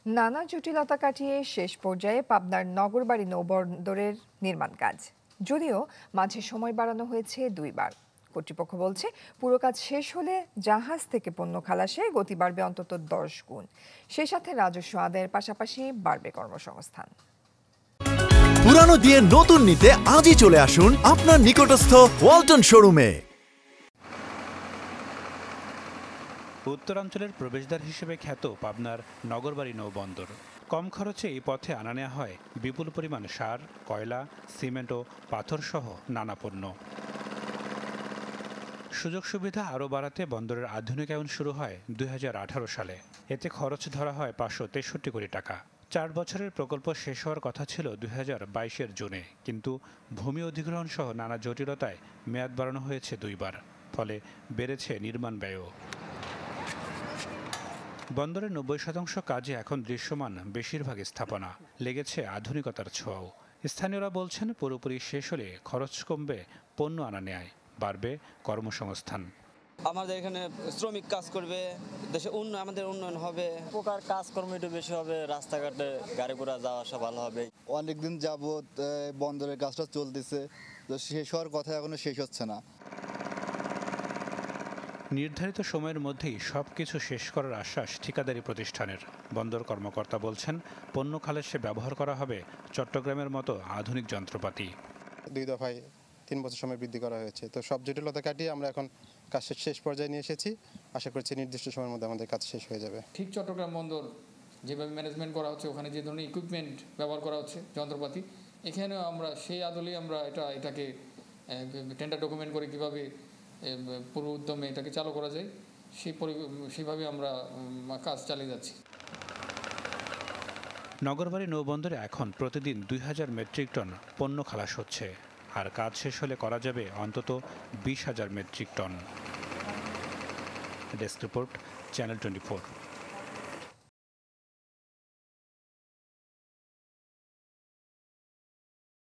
নানা জটিলতা কাটিয়ে শেষ পর্যায়ে পাবনার নগরবাড়ি নৌবন্দরের নির্মাণ কাজ, যদিও মাঝে সময় বাড়ানো হয়েছে 2বার। কর্তৃপক্ষ বলছে পুরো কাজ শেষ হলে জাহাজ থেকে পণ্য খালাসে গতি বাড়বে অন্তত 10 গুণ। সেই সাথে রাজস্ব আদায়ের পাশাপাশি বাড়বে কর্মসংস্থান। পুরানো দিয়ে নতুন নিতে আজই চলে আসুন আপনার নিকটস্থ ওয়ালটন শোরুমে। উত্তরাঞ্চলের প্রবেশদ্বার হিসেবে খ্যাত পাবনার নগরবাড়ি নৌবন্দর। কম খরচে এই পথে আনা নেওয়া হয় বিপুল পরিমাণ সার, কয়লা, সিমেন্ট ও পাথর সহ নানা পণ্য। সুযোগ সুবিধা আরও বাড়াতে বন্দরের আধুনিকায়ন শুরু হয় 2018 সালে। এতে খরচ ধরা হয় 563 কোটি টাকা। 4 বছরের প্রকল্প শেষ হওয়ার কথা ছিল 2022-এর জুনে, কিন্তু ভূমি অধিগ্রহণ সহ নানা জটিলতায় মেয়াদ বাড়ানো হয়েছে 2বার। ফলে বেড়েছে নির্মাণ ব্যয়ও। বন্দরের 90% কাজে এখন দৃশ্যমান বেশিরভাগ স্থাপনা, লেগেছে আধুনিকতার ছোঁয়াও। স্থানীয়রা বলছেন পুরোপুরি শেষ হলে খরচ কমবে পণ্য আনা নেয়, বাড়বে কর্মসংস্থান। আমাদের এখানে শ্রমিক কাজ করবে, দেশে আমাদের উন্নয়ন হবে, প্রকার কাজকর্ম একটু বেশি হবে, রাস্তাঘাটে গাড়ি ঘোড়া যাওয়া আসা ভালো হবে। অনেকদিন যাবত বন্দরের কাজটা চলতেছে, তো শেষ হওয়ার কথা এখনো শেষ হচ্ছে না। নির্ধারিত সময়ের মধ্যেই সবকিছু শেষ করার আশ্বাস ঠিকাদারি প্রতিষ্ঠানের। বন্দর কর্মকর্তা বলছেন পণ্য খালাসে ব্যবহার করা হবে চট্টগ্রামের মতো আধুনিক যন্ত্রপাতি। 2 দফায় 3 বছর সময় বৃদ্ধি করা হয়েছে। তো সব জটিলতা কাটিয়ে আমরা এখন কাজ শেষ পর্যায়ে নিয়ে এসেছি। আশা করছি নির্দিষ্ট সময়ের মধ্যে আমাদের কাজ শেষ হয়ে যাবে। ঠিক চট্টগ্রাম বন্দর যেভাবে ম্যানেজমেন্ট করা হচ্ছে, ওখানে যে ধরনের ইকুইপমেন্ট ব্যবহার করা হচ্ছে, যন্ত্রপাতি, এখানেও আমরা সেই আদলেই আমরা এটাকে টেন্ডার ডকুমেন্ট করে কীভাবে পুরো উদ্যমে এটাকে চালু করা যায় সেইভাবে আমরা কাজ চালিয়ে যাচ্ছি। নগরবাড়ি নৌবন্দরে এখন প্রতিদিন 2000 মেট্রিক টন পণ্য খালাস হচ্ছে, আর কাজ শেষ হলে করা যাবে অন্তত 20,000 metric ton. Desk report, channel 24।